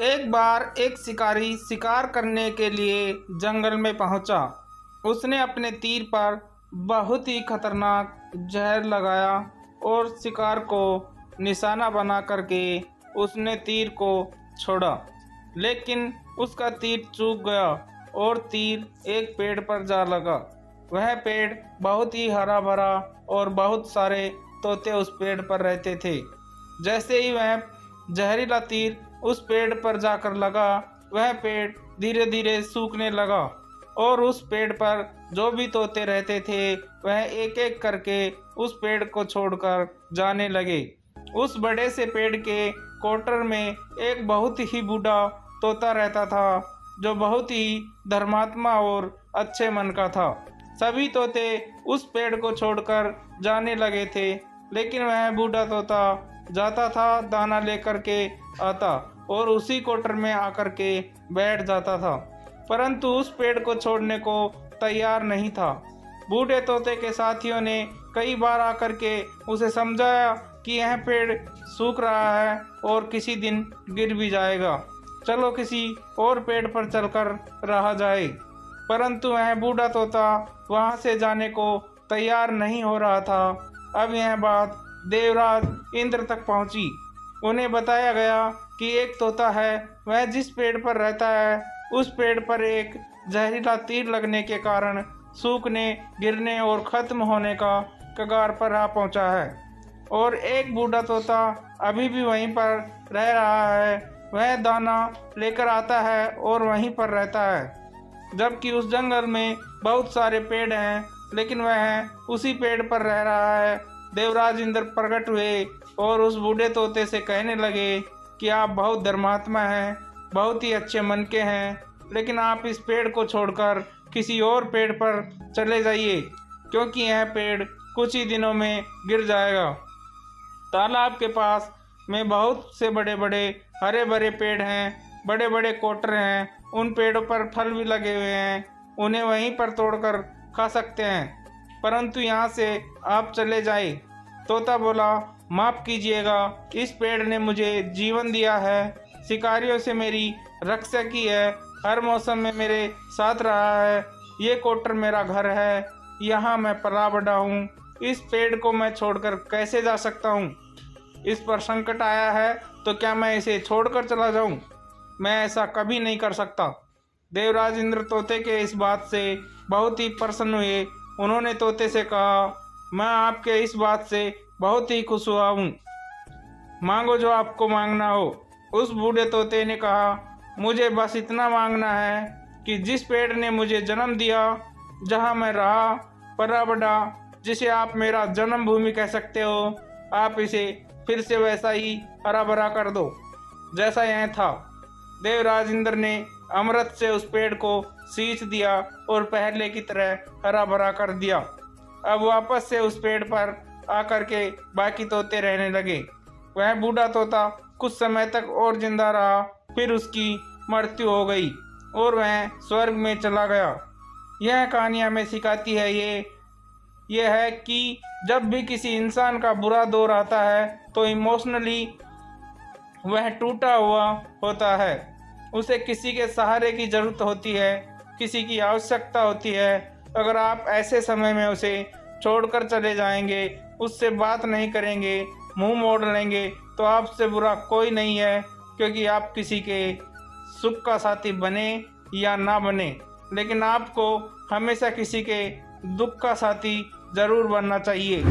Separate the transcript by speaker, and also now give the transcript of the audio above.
Speaker 1: एक बार एक शिकारी शिकार करने के लिए जंगल में पहुंचा। उसने अपने तीर पर बहुत ही खतरनाक जहर लगाया और शिकार को निशाना बना करके उसने तीर को छोड़ा, लेकिन उसका तीर चूक गया और तीर एक पेड़ पर जा लगा। वह पेड़ बहुत ही हरा भरा और बहुत सारे तोते उस पेड़ पर रहते थे। जैसे ही वह जहरीला तीर उस पेड़ पर जाकर लगा, वह पेड़ धीरे धीरे सूखने लगा और उस पेड़ पर जो भी तोते रहते थे वह एक एक करके उस पेड़ को छोड़कर जाने लगे। उस बड़े से पेड़ के कोटर में एक बहुत ही बूढ़ा तोता रहता था, जो बहुत ही धर्मात्मा और अच्छे मन का था। सभी तोते उस पेड़ को छोड़कर जाने लगे थे, लेकिन वह बूढ़ा तोता जाता था, दाना लेकर के आता और उसी कोटर में आकर के बैठ जाता था, परंतु उस पेड़ को छोड़ने को तैयार नहीं था। बूढ़े तोते के साथियों ने कई बार आकर के उसे समझाया कि यह पेड़ सूख रहा है और किसी दिन गिर भी जाएगा, चलो किसी और पेड़ पर चलकर रहा जाए, परंतु वह बूढ़ा तोता वहां से जाने को तैयार नहीं हो रहा था। अब यह बात देवराज इंद्र तक पहुंची। उन्हें बताया गया कि एक तोता है, वह जिस पेड़ पर रहता है उस पेड़ पर एक जहरीला तीर लगने के कारण सूखने, गिरने और खत्म होने का कगार पर आ पहुंचा है, और एक बूढ़ा तोता अभी भी वहीं पर रह रहा है। वह दाना लेकर आता है और वहीं पर रहता है, जबकि उस जंगल में बहुत सारे पेड़ हैं, लेकिन वह उसी पेड़ पर रह रहा है। देवराज इंद्र प्रकट हुए और उस बूढ़े तोते से कहने लगे कि आप बहुत धर्मात्मा हैं, बहुत ही अच्छे मन के हैं, लेकिन आप इस पेड़ को छोड़कर किसी और पेड़ पर चले जाइए, क्योंकि यह पेड़ कुछ ही दिनों में गिर जाएगा। तालाब के पास में बहुत से बड़े बड़े हरे भरे पेड़ हैं, बड़े बड़े कोटर हैं, उन पेड़ों पर फल भी लगे हुए हैं, उन्हें वहीं पर तोड़कर खा सकते हैं, परंतु यहाँ से आप चले जाए। तोता बोला, माफ़ कीजिएगा, इस पेड़ ने मुझे जीवन दिया है, शिकारियों से मेरी रक्षा की है, हर मौसम में मेरे साथ रहा है, ये कोटर मेरा घर है, यहाँ मैं पला बड़ा हूँ, इस पेड़ को मैं छोड़कर कैसे जा सकता हूँ? इस पर संकट आया है तो क्या मैं इसे छोड़कर चला जाऊँ? मैं ऐसा कभी नहीं कर सकता। देवराज इंद्र तोते के इस बात से बहुत ही प्रसन्न हुए। उन्होंने तोते से कहा, मैं आपके इस बात से बहुत ही खुश हुआ हूँ, मांगो जो आपको मांगना हो। उस बूढ़े तोते ने कहा, मुझे बस इतना मांगना है कि जिस पेड़ ने मुझे जन्म दिया, जहाँ मैं रहा पला बड़ा, जिसे आप मेरा जन्मभूमि कह सकते हो, आप इसे फिर से वैसा ही हरा भरा कर दो जैसा यह था। देवराज इंद्र ने अमृत से उस पेड़ को सींच दिया और पहले की तरह हरा भरा कर दिया। अब वापस से उस पेड़ पर आकर के बाकी तोते रहने लगे। वह बूढ़ा तोता कुछ समय तक और जिंदा रहा, फिर उसकी मृत्यु हो गई और वह स्वर्ग में चला गया। यह कहानी हमें सिखाती है ये है कि जब भी किसी इंसान का बुरा दौर आता है तो इमोशनली वह टूटा हुआ होता है, उसे किसी के सहारे की ज़रूरत होती है, किसी की आवश्यकता होती है। अगर आप ऐसे समय में उसे छोड़कर चले जाएंगे, उससे बात नहीं करेंगे, मुंह मोड़ लेंगे, तो आपसे बुरा कोई नहीं है, क्योंकि आप किसी के सुख का साथी बने या ना बने, लेकिन आपको हमेशा किसी के दुख का साथी ज़रूर बनना चाहिए।